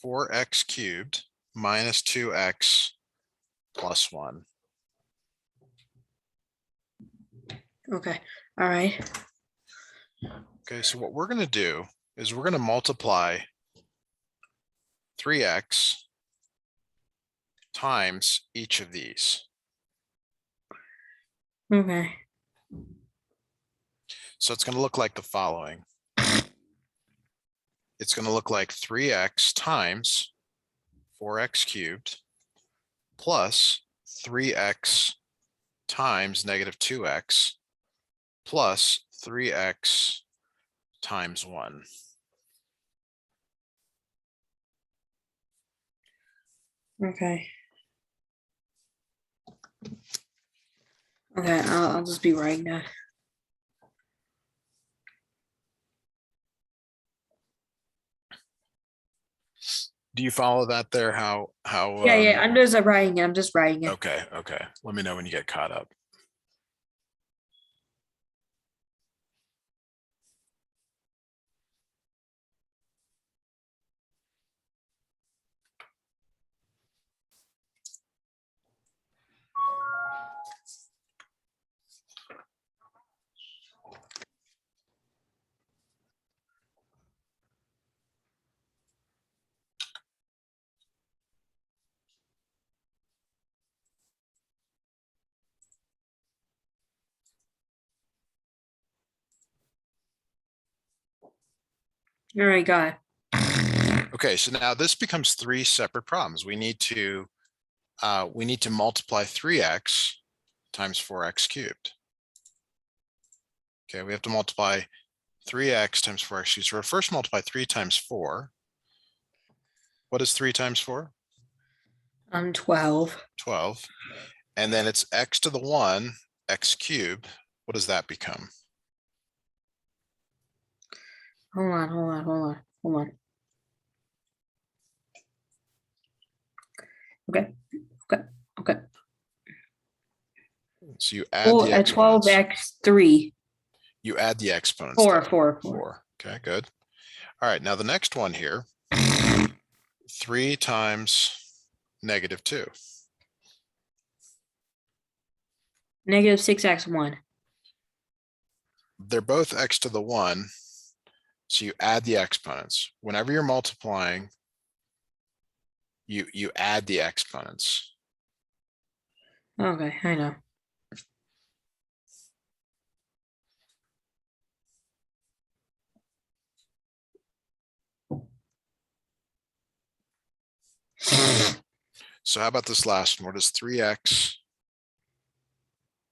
4x cubed minus 2x plus 1. Okay. All right. Okay, so what we're going to do is we're going to multiply 3x times each of these. Okay. So it's going to look like the following. It's going to look like 3x times 4x cubed plus 3x times negative 2x plus 3x times 1. Okay. Okay, I'll just be writing that. Do you follow that there? How Yeah, I'm just writing it. I'm just writing it. Okay. Let me know when you get caught up. All right, got it. Okay, so now this becomes 3 separate problems. We need to multiply 3x times 4x cubed. Okay, we have to multiply 3x times 4x cubed. So we'll first multiply 3 times 4. What is 3 times 4? 12. 12. And then it's x to the 1, x cubed. What does that become? Hold on. Okay. So you add the exponents. 12x3. You add the exponents. 4. Okay, good. All right, now the next one here, 3 times negative 2. Negative 6x1. They're both x to the 1, so you add the exponents. Whenever you're multiplying, you add the exponents. Okay, I know. So how about this last one? What is 3x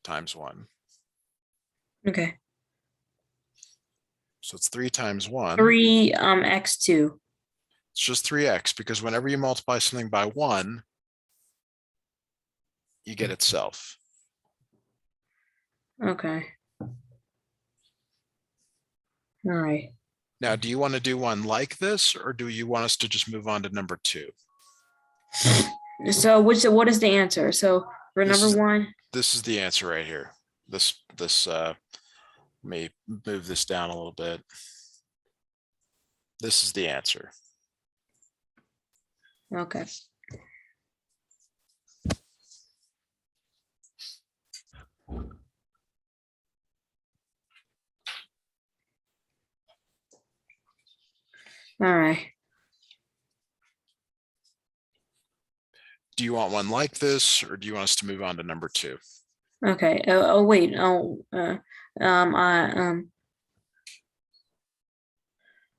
times 1? Okay. So it's 3 times 1. 3 x2. It's just 3x, because whenever you multiply something by 1, you get itself. Okay. All right. Now, do you want to do one like this, or do you want us to just move on to number 2? So what is the answer? So for number 1, this is the answer right here. This let me move this down a little bit. This is the answer. okay. All right. Do you want one like this, or do you want us to move on to number 2? Okay. Wait.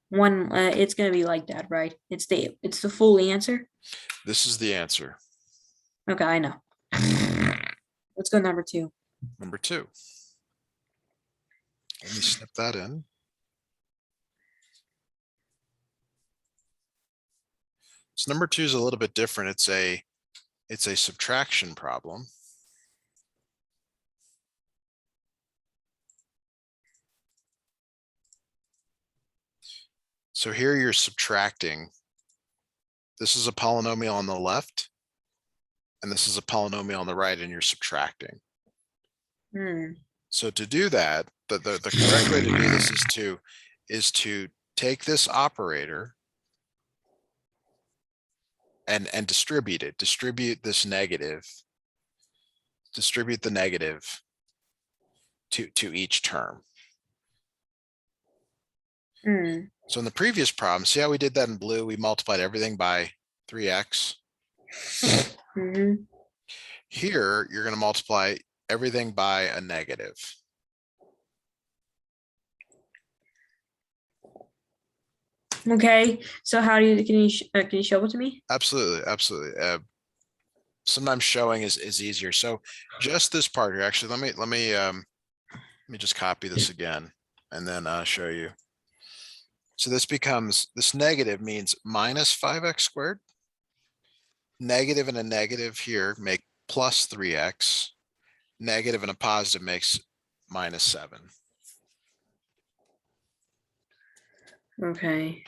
One. It's gonna be like that, right? It's the full answer. This is the answer. Okay, I know. Let's go number 2. Number 2. Let me snip that in. So number 2 is a little bit different. It's a subtraction problem. So here you're subtracting. This is a polynomial on the left, and this is a polynomial on the right, and you're subtracting. So to do that, the correct way to do this is to take this operator and distribute it. Distribute this negative. Distribute the negative to each term. Hmm. So in the previous problem, see how we did that in blue? We multiplied everything by 3x. Mhm. Here, you're going to multiply everything by a negative. Okay, so how do you can you show it to me? Absolutely, absolutely. Sometimes showing is easier. So just this part here, actually, let me just copy this again and then show you. So this becomes, this negative means minus 5x squared. Negative and a negative here make plus 3x. Negative and a positive makes minus 7. Okay.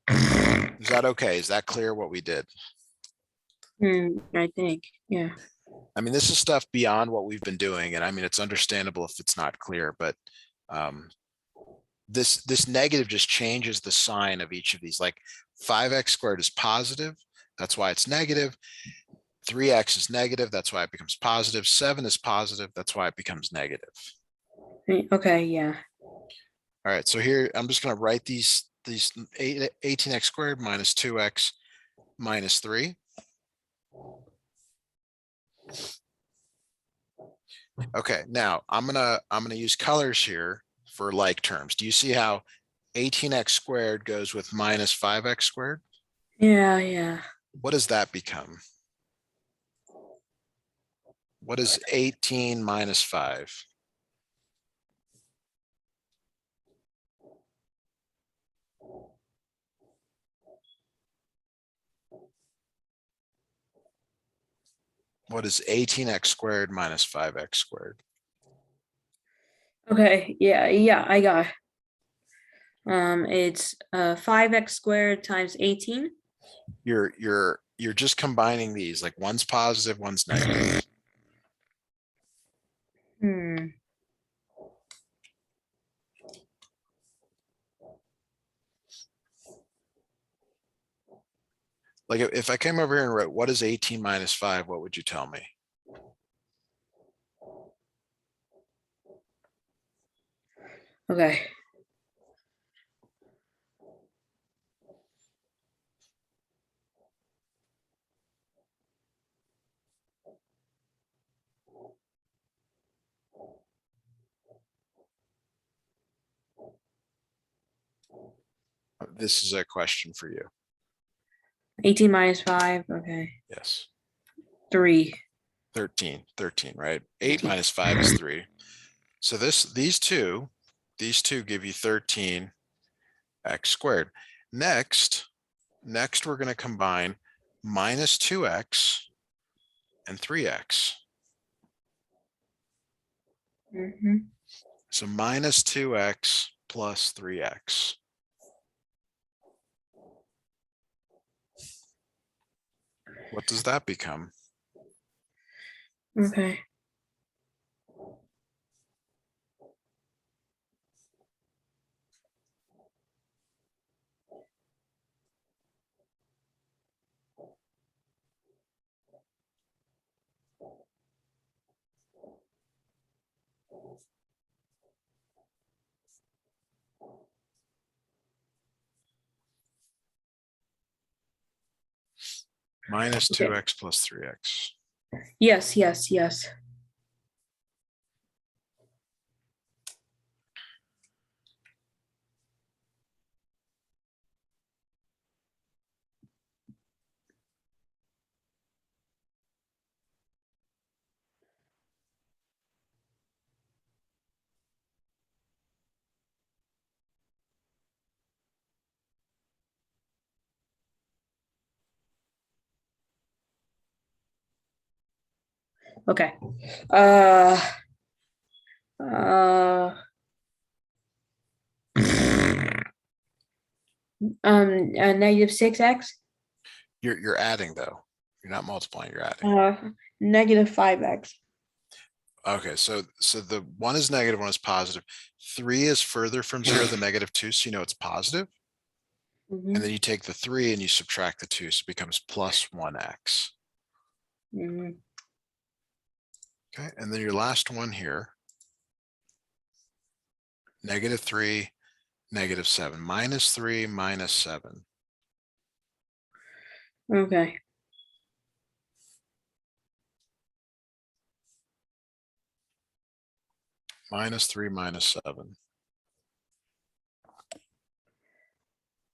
Is that okay? Is that clear what we did? I think, yeah. I mean, this is stuff beyond what we've been doing, and I mean, it's understandable if it's not clear, but this negative just changes the sign of each of these. Like 5x squared is positive, that's why it's negative. 3x is negative, that's why it becomes positive. 7 is positive, that's why it becomes negative. Okay, yeah. All right, so here I'm just going to write these 18x squared minus 2x minus 3. Okay, now I'm gonna use colors here for like terms. Do you see how 18x squared goes with minus 5x squared? Yeah, yeah. What does that become? What is 18 minus 5? What is 18x squared minus 5x squared? Okay, yeah, yeah, I got it. It's 5x squared times 18. You're just combining these, like one's positive, one's negative. Hmm. Like if I came over here and wrote, what is 18 minus 5, what would you tell me? Okay. This is a question for you. 18 minus 5. Okay. Yes. 3. 13, right? 8 minus 5 is 3. So these two give you 13x squared. Next we're going to combine minus 2x and 3x. Mm-hmm. So minus 2x plus 3x. What does that become? Okay. Minus Okay. 2x plus 3x. Yes, yes, yes. Okay. Uh uh negative 6x. You're adding though. You're not multiplying, you're adding. Negative 5x. Okay, so the one is negative, one is positive. 3 is further from 0 than -2, so you know it's positive. Mhm, And then you take the 3 and you subtract the 2, so it becomes plus 1x. mhm. Okay, and then your last one here, -3, -7, -3, -7. Okay. -3, -7.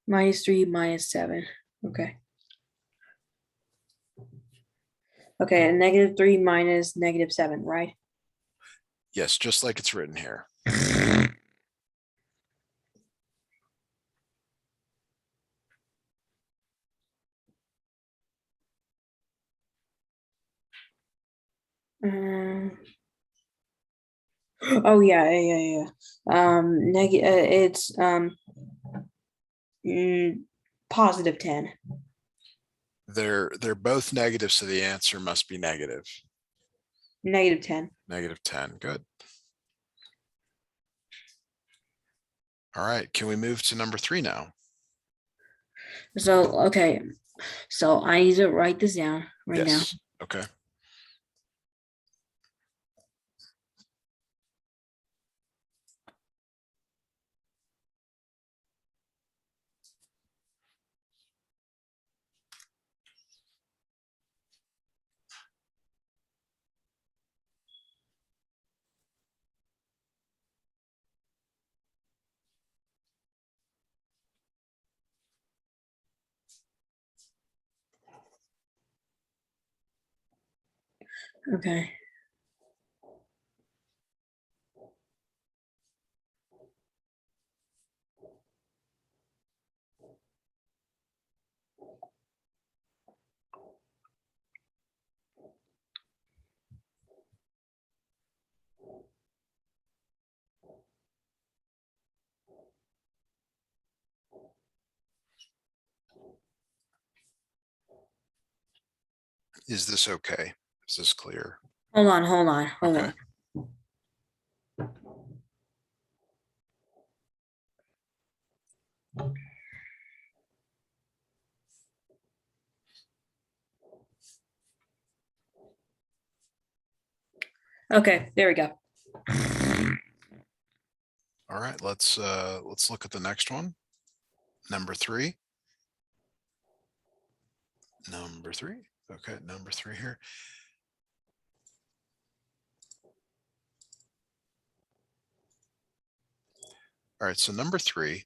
-3, -7. Okay. Okay, and -3 minus -7, right? Yes, just like it's written here. Um, oh yeah. It's positive 10. They're both negative, so the answer must be negative. Negative 10. -10. Good. All right, can we move to number 3 now? So okay. So I need to write this down right now. Yes. Okay. Okay. Is this okay? Is this clear? Hold on. Okay. Okay, there we go. All right, let's look at the next one. Number 3. Number 3. Okay, number 3 here. All right, so number 3.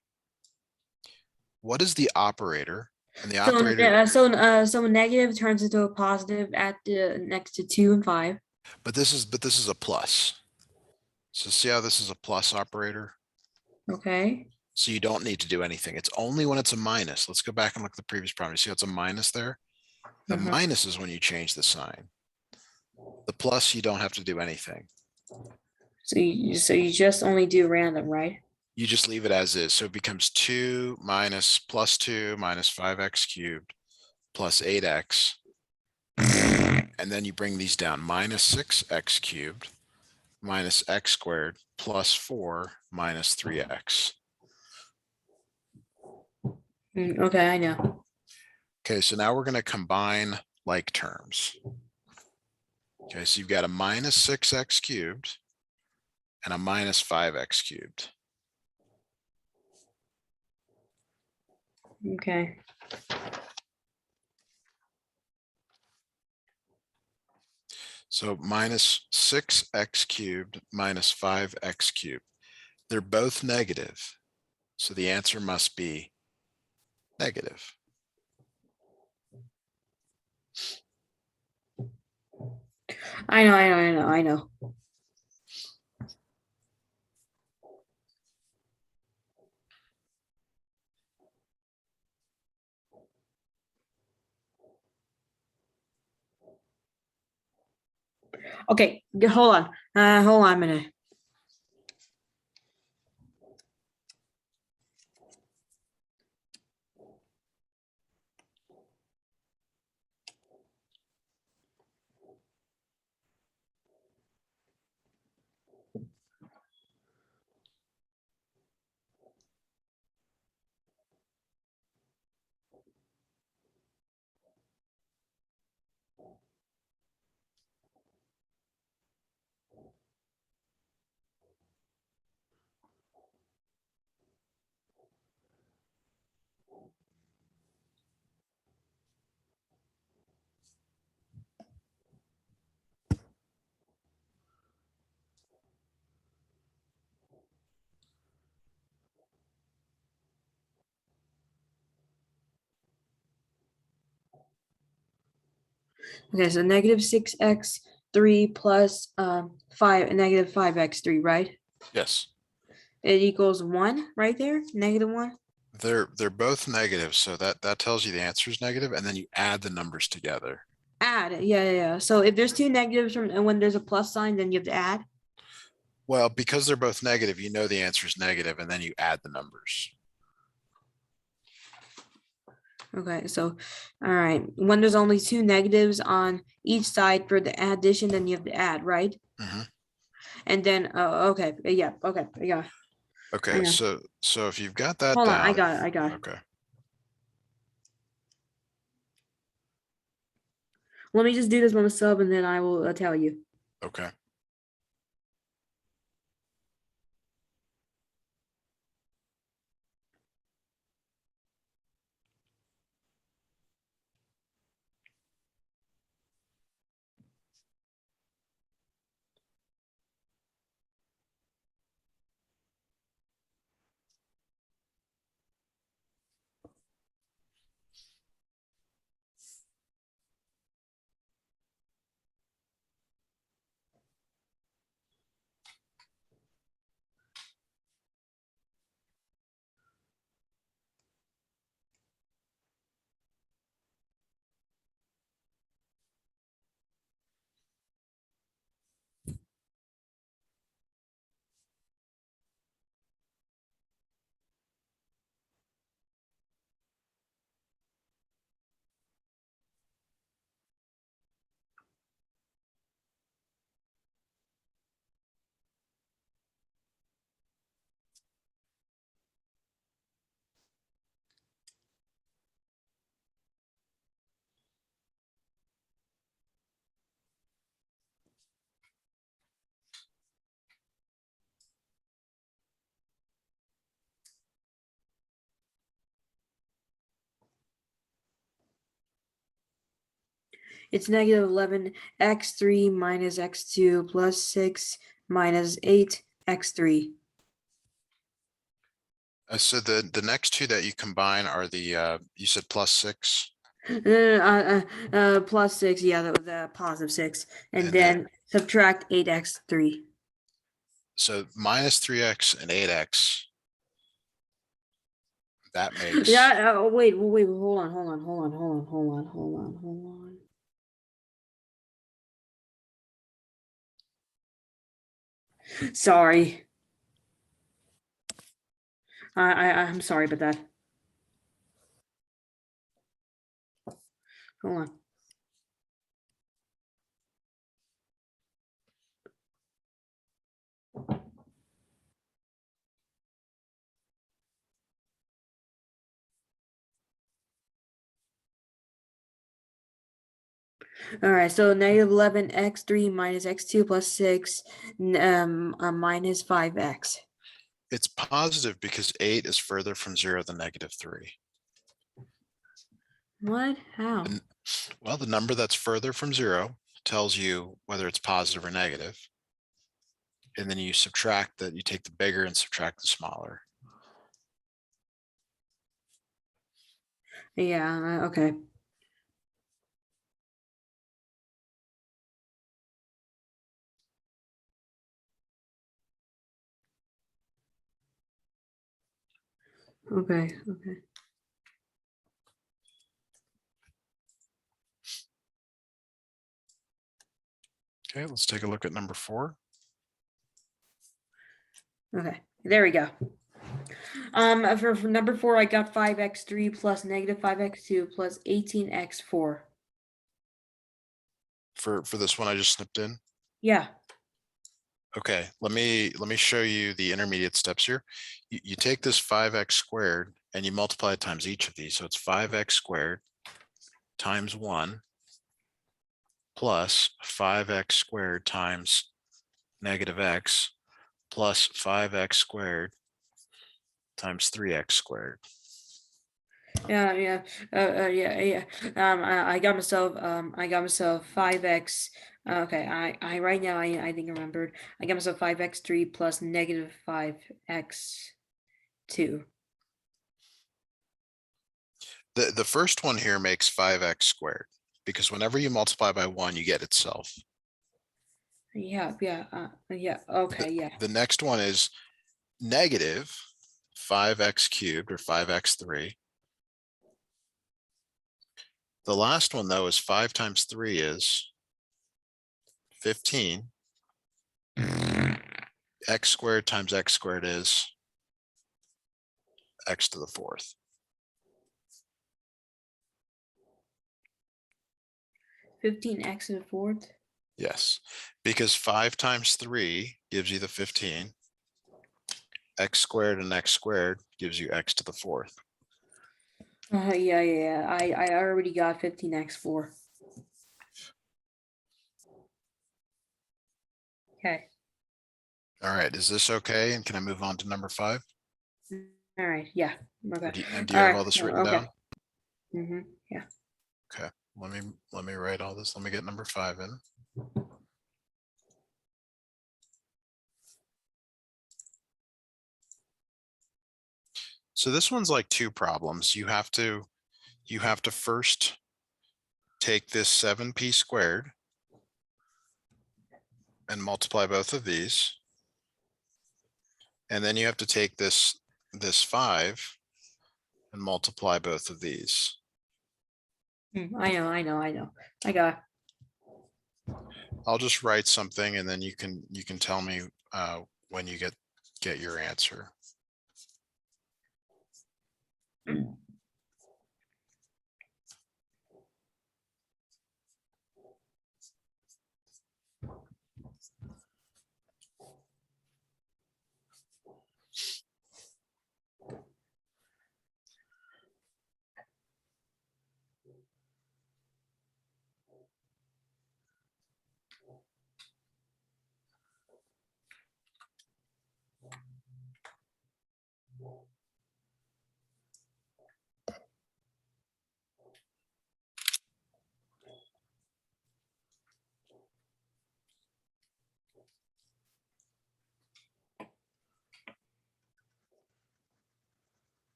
What is the operator? And the operator, So negative turns into a positive at the next to 2 and 5. but this is a plus. So see how this is a plus operator? Okay. So you don't need to do anything. It's only when it's a minus. Let's go back and look at the previous problem. You see how it's a minus there? The Uh-huh. minus is when you change the sign. The plus, you don't have to do anything. So you just only do random, right? You just leave it as is. So it becomes 2 minus plus 2 minus 5x cubed plus 8x. And then you bring these down, minus 6x cubed minus x squared plus 4 minus 3x. Okay, I know. Okay, so now we're going to combine like terms. Okay, so you've got a minus 6x cubed and a minus 5x cubed. Okay. So minus 6x cubed minus 5x cubed. They're both negative. So the answer must be negative. I know. Okay, hold on. Hold on a minute. Okay, so negative 6x3 plus 5x3, right? Yes, It equals 1 right there, -1. they're both negative, so that tells you the answer is negative, and then you add the numbers together. Add, yeah. So if there's two negatives from and when there's a plus sign, then you have to add. Well, because they're both negative, you know the answer is negative, and then you add the numbers. Okay, so all right, when there's only two negatives on each side for the addition, then you have to add, right? Mhm. And then, okay, yeah, okay, yeah. I Okay, know. so if you've got that Hold on, I down, got it, I got it. okay, Let me just do this on the sub, and then I will tell you. okay. It's negative 11x3 minus x2 plus 6 minus 8x3. So the next two that you combine are the you said plus 6, Plus 6, yeah, the positive 6. And and then then subtract 8x3. so minus 3x and 8x. That makes Yeah, wait, hold on. Sorry. I'm sorry about that. Hold on. All right, so negative 11x3 minus x2 plus 6 minus 5x. it's positive because 8 is further from 0 than -3. What? How? And, well, the number that's further from 0 tells you whether it's positive or negative. And then you subtract that, you take the bigger and subtract the smaller. Yeah, okay. Okay. Okay, let's take a look at number 4. Okay, there we go. For number 4, I got 5x3 plus negative 5x2 plus 18x4. For this one I just snipped in. Yeah. Okay, let me show you the intermediate steps here. You take this 5x squared and you multiply it times each of these. So it's 5x squared times 1 plus 5x squared times negative x plus 5x squared times 3x squared. Yeah. I got myself 5x. Okay, I right now I think I remembered. I got myself 5x3 plus negative 5x2. The first one here makes 5x squared. because whenever you multiply by 1, you get itself. Yeah, okay, yeah. The next one is negative 5x cubed or 5x3. The last one though is 5 times 3 is 15. X squared times x squared is x to the 4th. 15x to the 4th. Yes, because 5 times 3 gives you the 15. X squared and x squared gives you x to the 4th. Yeah. I already got 15x4. Okay. All right, is this okay? And can I move on to number 5? All right. Yeah. Or Okay. do you have right, all this written okay. down? Yeah. Okay, let me write all this. Let me get number 5 in. So this one's like 2 problems. You have to first take this 7p squared and multiply both of these. And then you have to take this 5 and multiply both of these. I know. I got. I'll just write something and then you can tell me when you get your answer.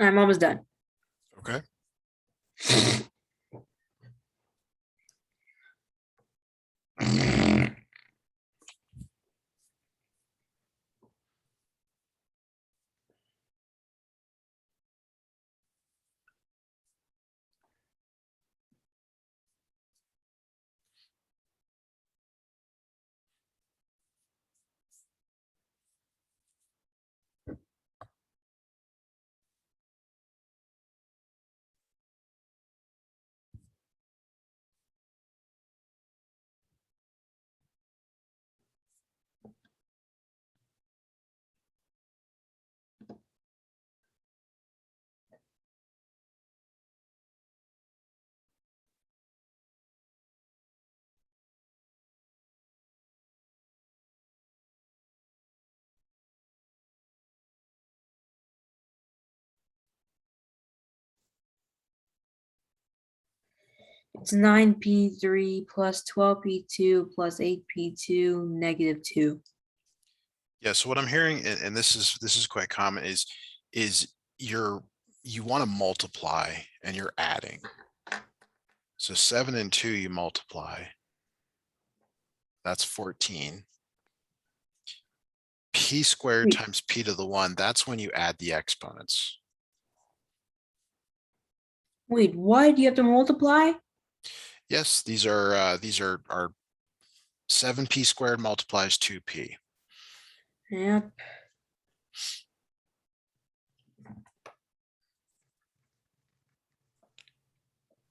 I'm almost done. Okay. It's 9p3 plus 12p2 plus 8p2 negative 2. Yeah, so what I'm hearing, and this is quite common, is you want to multiply and you're adding. So 7 and 2 you multiply. That's 14. P squared times p to the 1, that's when you add the exponents. Wait, why do you have to multiply? Yes, these are 7p squared multiplies 2p. Yep.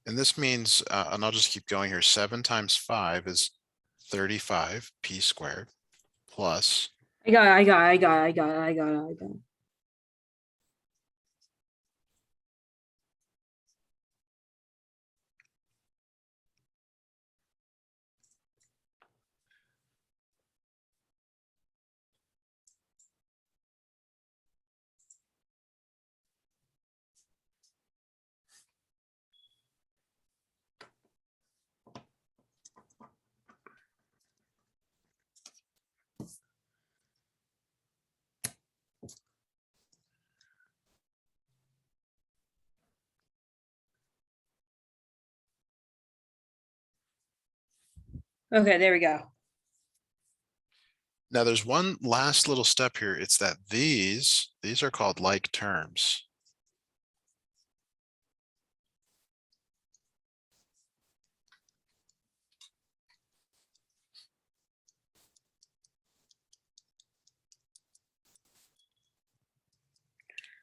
And this means, and I'll just keep going here, 7 times 5 is 35 p squared plus, I got it. Okay, there we go. now there's one last little step here. It's that these are called like terms.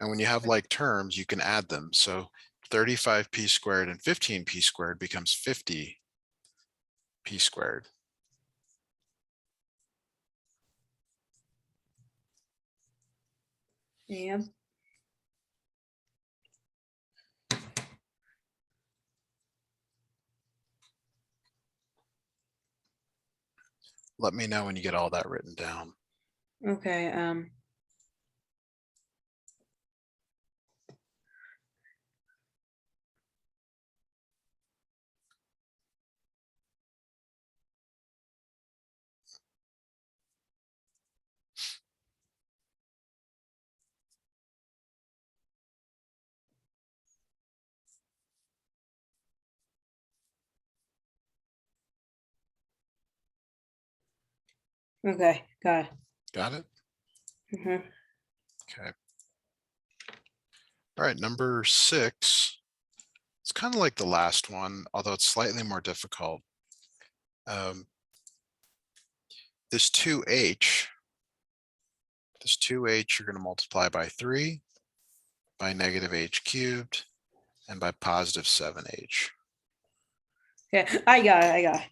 And when you have like terms, you can add them. So 35 p squared and 15 p squared becomes 50 p squared. Yeah. Let me know when you get all that written down. Okay. Okay, got it. Got it? Hmm. Okay. All right, number 6. It's kind of like the last one, although it's slightly more difficult. This 2h, you're going to multiply by 3, by negative h cubed, and by positive 7h. Okay, I got it.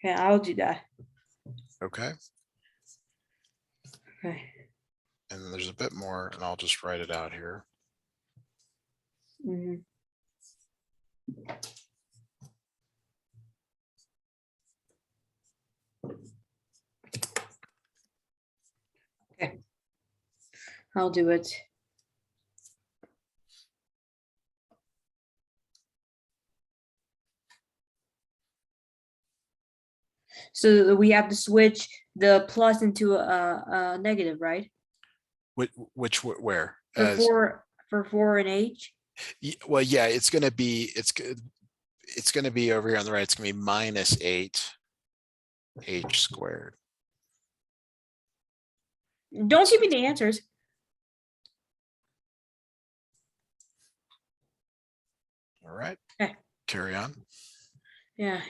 Okay, I'll do that. Okay. Okay. And then there's a bit more, and I'll just write it out here. Hmm. Okay. I'll do it. So we have to switch the plus into a negative, right? Where? For 4 and h. Well, yeah, it's going to be, it's going to be over here on the right. It's going to be minus 8 h squared. Don't give me the answers. All right. Okay. Carry on. Yeah.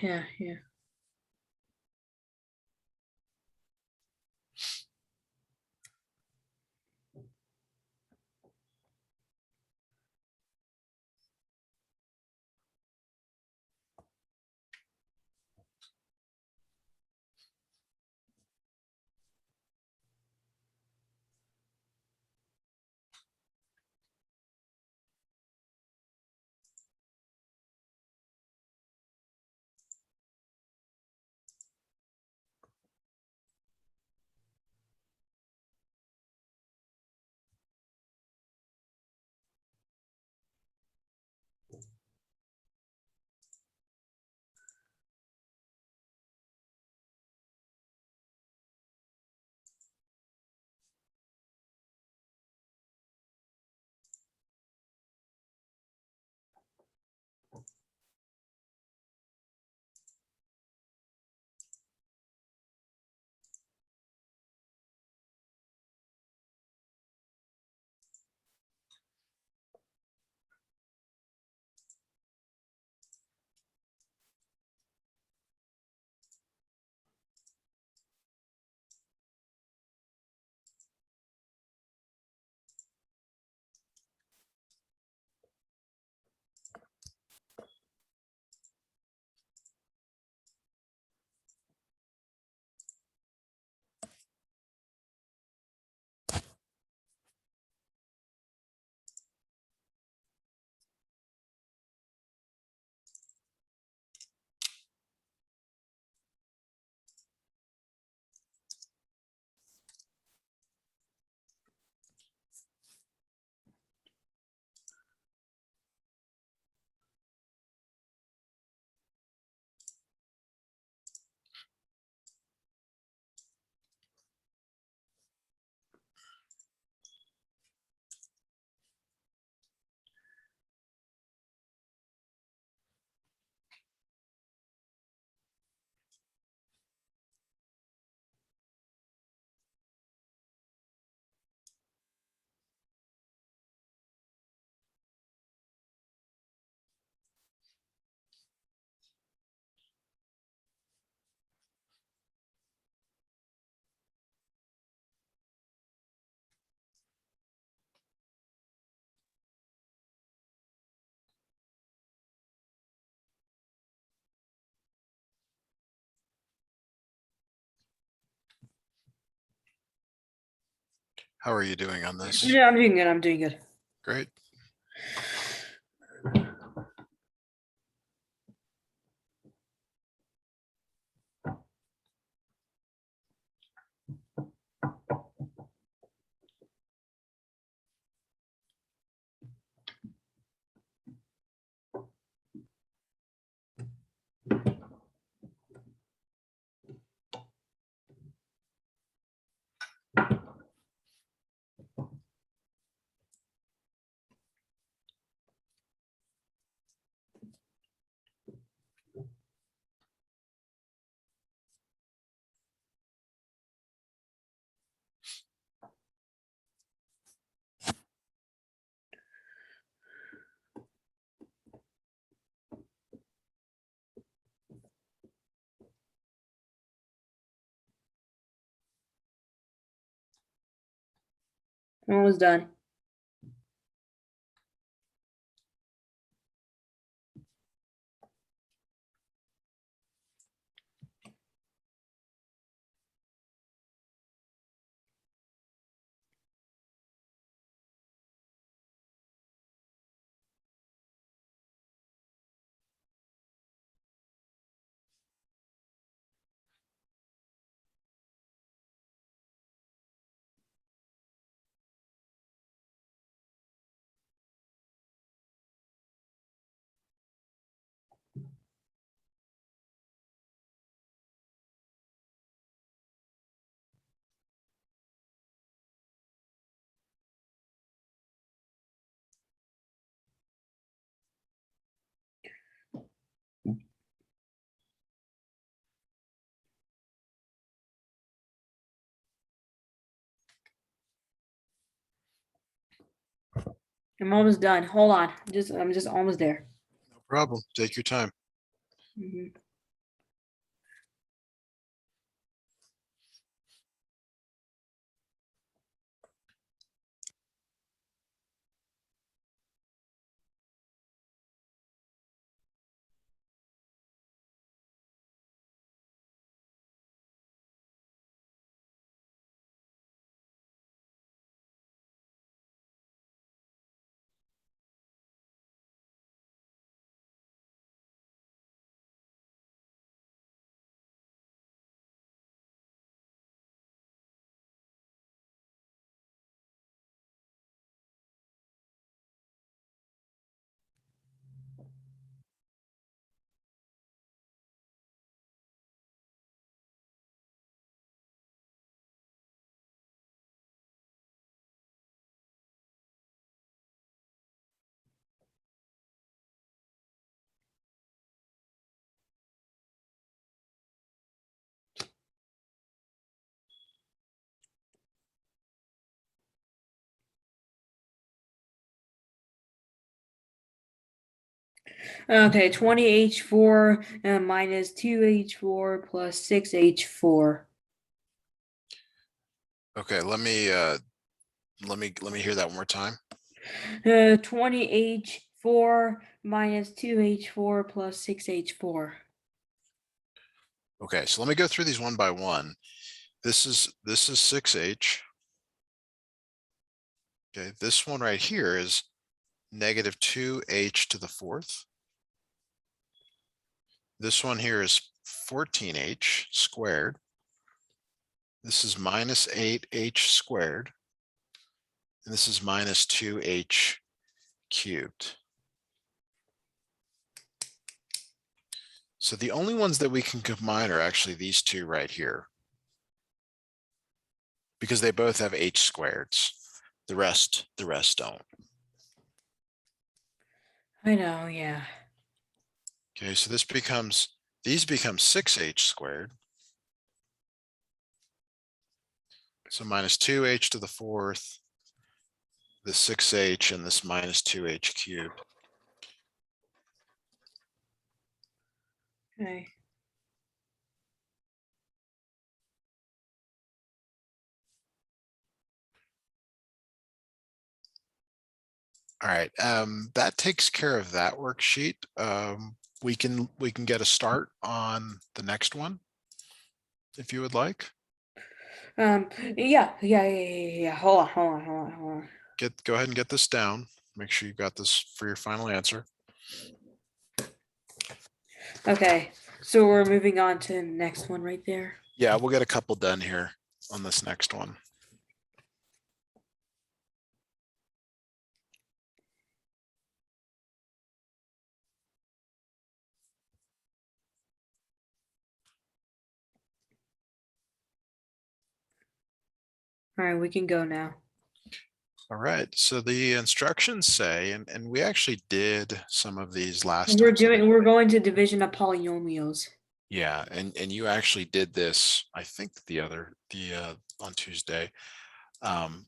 How are you doing on this? Yeah, I'm doing good. I'm doing good. Great. I'm almost done. I'm almost done. Hold on. I'm just almost there. No problem. Take your time. Mhm. Okay, 20H4 minus 2H4 plus 6H4. Okay, let me hear that one more time. 20H4 minus 2H4 plus 6H4. Okay, so let me go through these one by one. This is 6H. Okay, this one right here is negative 2H to the fourth. This one here is 14H squared. This is minus 8H squared. And this is minus 2H cubed. So the only ones that we can combine are actually these two right here, because they both have H squareds. The rest don't. I know, yeah. Okay, so these become 6H squared. So minus 2H to the fourth, the 6H, and this minus 2H cubed. Okay. All right, that takes care of that worksheet. We can get a start on the next one if you would like. Yeah. Hold on. Go ahead and get this down. Make sure you got this for your final answer. Okay, so we're moving on to the next one right there. Yeah, we'll get a couple done here on this next one. All right, we can go now. All right, so the instructions say, and we actually did some of these last We're time. we're going to division of polynomials. Yeah, and you actually did this, I think on Tuesday. I'll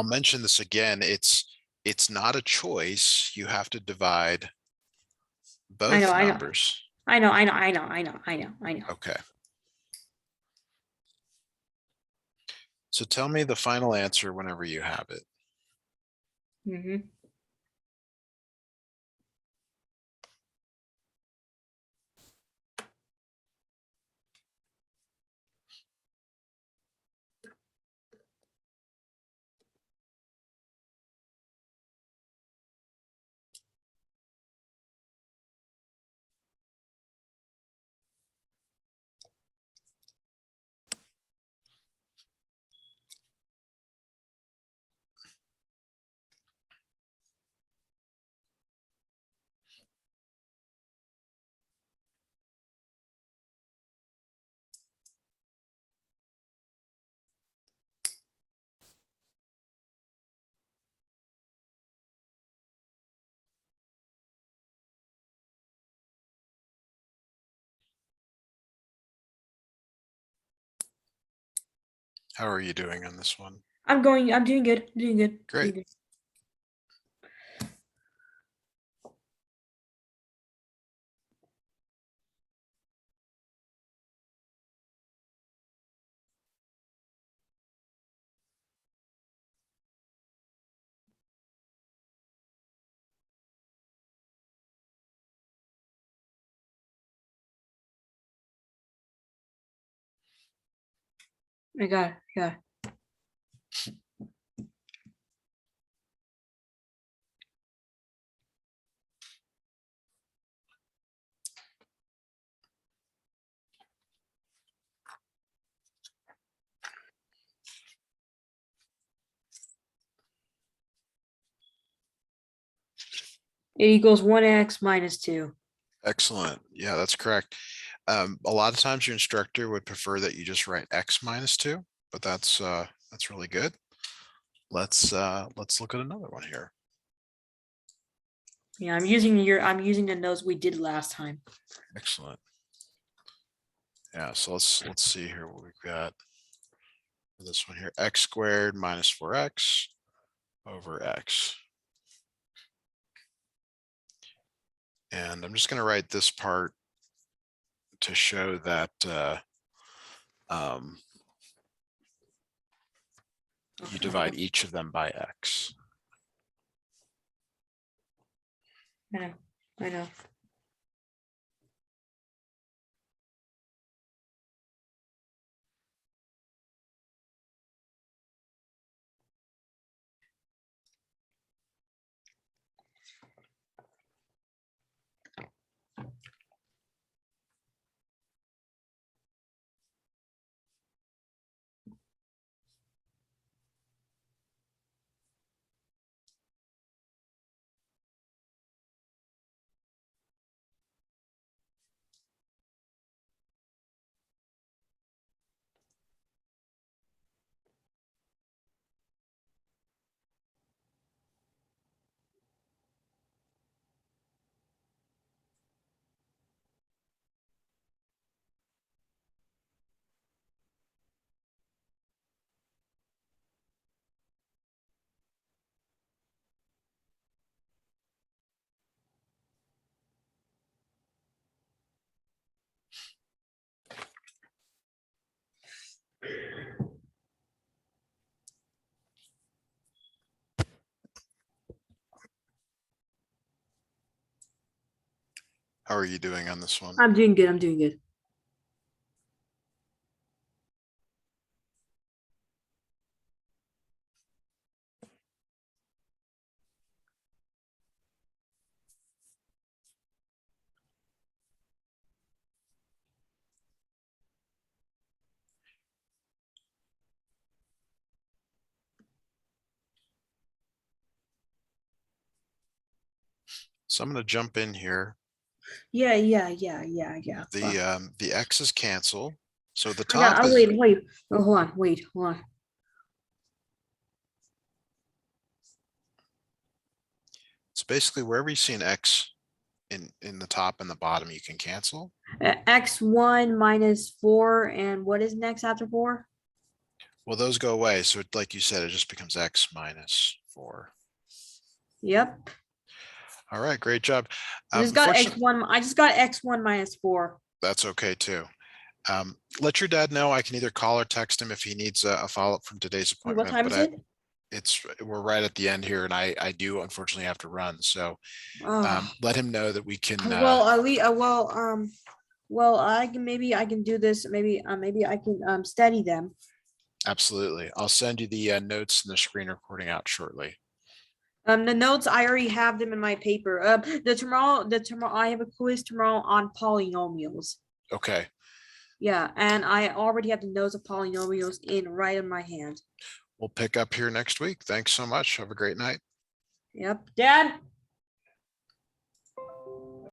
mention this again. It's not a choice. You have to divide both numbers. I know. Okay. So tell me the final answer whenever you have it. Mm-hmm. How are you doing on this one? I'm doing good. Great. Doing good. I got it. It equals 1x minus 2. Excellent. Yeah, that's correct. A lot of times your instructor would prefer that you just write x minus 2, but that's really good. Let's look at another one here. Yeah, I'm using the notes we did last time. Excellent. Yeah, so let's see here what we've got for this one here. X squared minus 4x over x. And I'm just going to write this part to show that you divide each of them by x. I know. How are you doing on this one? I'm doing good. So I'm gonna jump in here. Yeah. The x's cancel. So the I got. top Oh, is, wait. Oh, hold on. Wait. Hold on. it's basically wherever you see an x in the top and the bottom, you can cancel. X1 minus 4, and what is next after 4? Well, those go away. So like you said, it just becomes x minus 4. Yep. All right, great job. I just got Unfortunately, X1. I just got X1 minus 4. that's okay too. Let your dad know. I can either call or text him if he needs a follow-up from today's Wait, what appointment, time but is it? we're right at the end here, and I do unfortunately have to run. So Oh. let him know that we can Well, I can maybe I can do this. Maybe I can study them. absolutely. I'll send you the notes and the screen recording out shortly. The notes I already have them in my paper. The tomorrow I have a quiz tomorrow on polynomials. Okay. Yeah, and I already have the notes of polynomials right in my hand. We'll pick up here next week. Thanks so much. Have a great night. Yep, Dad.